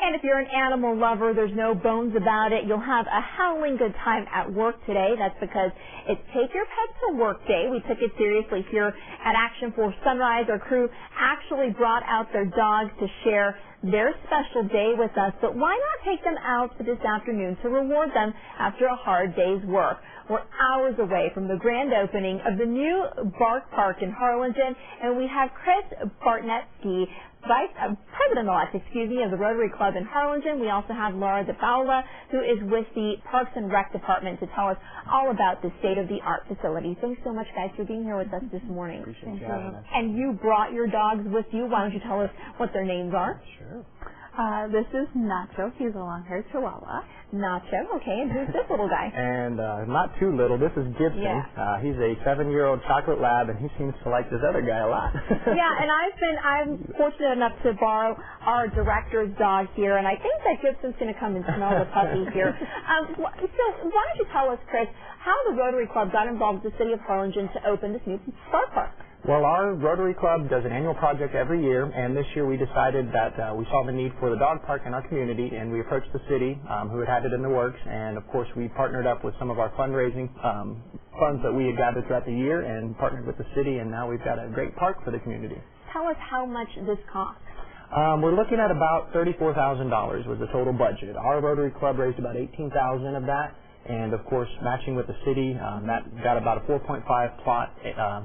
And if you're an animal lover, there's no bones about it. You'll have a howling good time at work today. That's because it's Take Your Pets to Work Day. We took it seriously here at Action Force Sunrise. Our crew actually brought out their dogs to share their special day with us. But why not take them out this afternoon to reward them after a hard day's work? We're hours away from the grand opening of the new Bark Park in Harlingen, and we have Chris Bartnetsky, President-elect, of the Rotary Club in Harlingen. We also have Laura DePaula, who is with the Parks and Rec Department, to tell us all about the state-of-the-art facility. Thanks so much, guys, for being here with us this morning. Appreciate you having us. And you brought your dogs with you. Why don't you tell us what their names are? Sure. This is Nacho. He's a long-haired Chihuahua. Nacho, okay. And who's this little guy? And not too little. This is Gibson. Yeah. He's a 7-year-old chocolate lab, and he seems to like this other guy a lot. Yeah, and I'm fortunate enough to borrow our director's dog here, and I think that Gibson's going to come and smell the puppy here. So why don't you tell us, Chris, how the Rotary Club got involved with the city of Harlingen to open this new Bark Park? Well, our Rotary Club does an annual project every year, and this year we decided that we saw the need for the dog park in our community, and we approached the city, who had it in the works, and of course we partnered up with some of our fundraising funds that we had gathered throughout the year and partnered with the city, and now we've got a great park for the community. Tell us how much this costs. We're looking at about $34,000 was the total budget. Our Rotary Club raised about $18,000 of that. And, of course, matching with the city, that got about a 4.5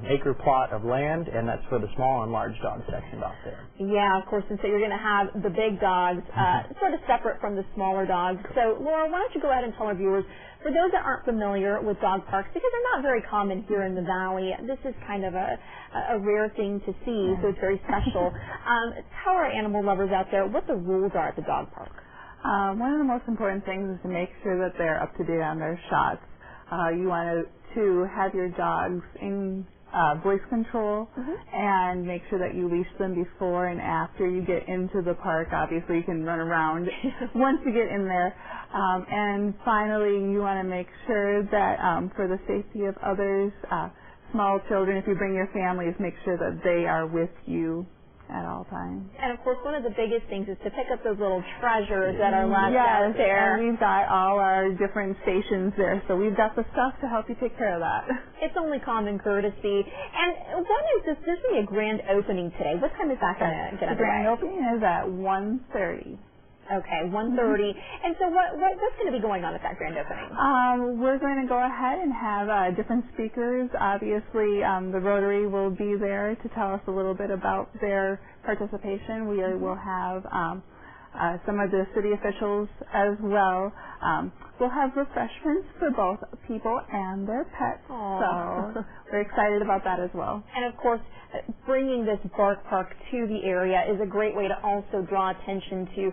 acre plot of land, and that's for the small and large dog section out there. Yeah, of course, and so you're going to have the big dogs sort of separate from the smaller dogs. So, Laura, why don't you go ahead and tell our viewers, for those that aren't familiar with dog parks, because they're not very common here in the Valley, this is kind of a rare thing to see, so it's very special. Tell our animal lovers out there what the rules are at the dog park. One of the most important things is to make sure that they're up to date on their shots. You want to have your dogs in voice control and make sure that you leash them before and after you get into the park. Obviously, you can run around once you get in there. And finally, you want to make sure that for the safety of others, small children, if you bring your families, make sure that they are with you at all times. And, of course, one of the biggest things is to pick up those little treasures that are left out there. And we've got all our different stations there, so we've got the stuff to help you take care of that. It's only common courtesy. And when is this? There's going to be a grand opening today. What time is that going to get underway? The grand opening is at 1:30. Okay, 1:30. And so what's going to be going on at that grand opening? We're going to go ahead and have different speakers. Obviously, the Rotary will be there to tell us a little bit about their participation. We will have some of the city officials as well. We'll have refreshments for both people and their pets. Aww. So we're excited about that as well. And, of course, bringing this Bark Park to the area is a great way to also draw attention to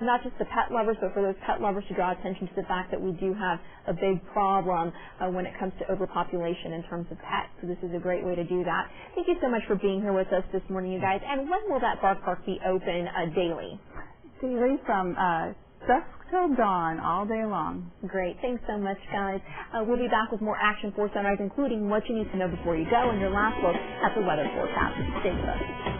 not just the pet lovers, but for those pet lovers to draw attention to the fact that we do have a big problem when it comes to overpopulation in terms of pets. So this is a great way to do that. Thank you so much for being here with us this morning, you guys. And when will that Bark Park be open daily? Daily from dusk till dawn, all day long. Great. Thanks so much, guys. We'll be back with more Action for Sunrise, including what you need to know before you go and your last look at the weather forecast. Stay with us.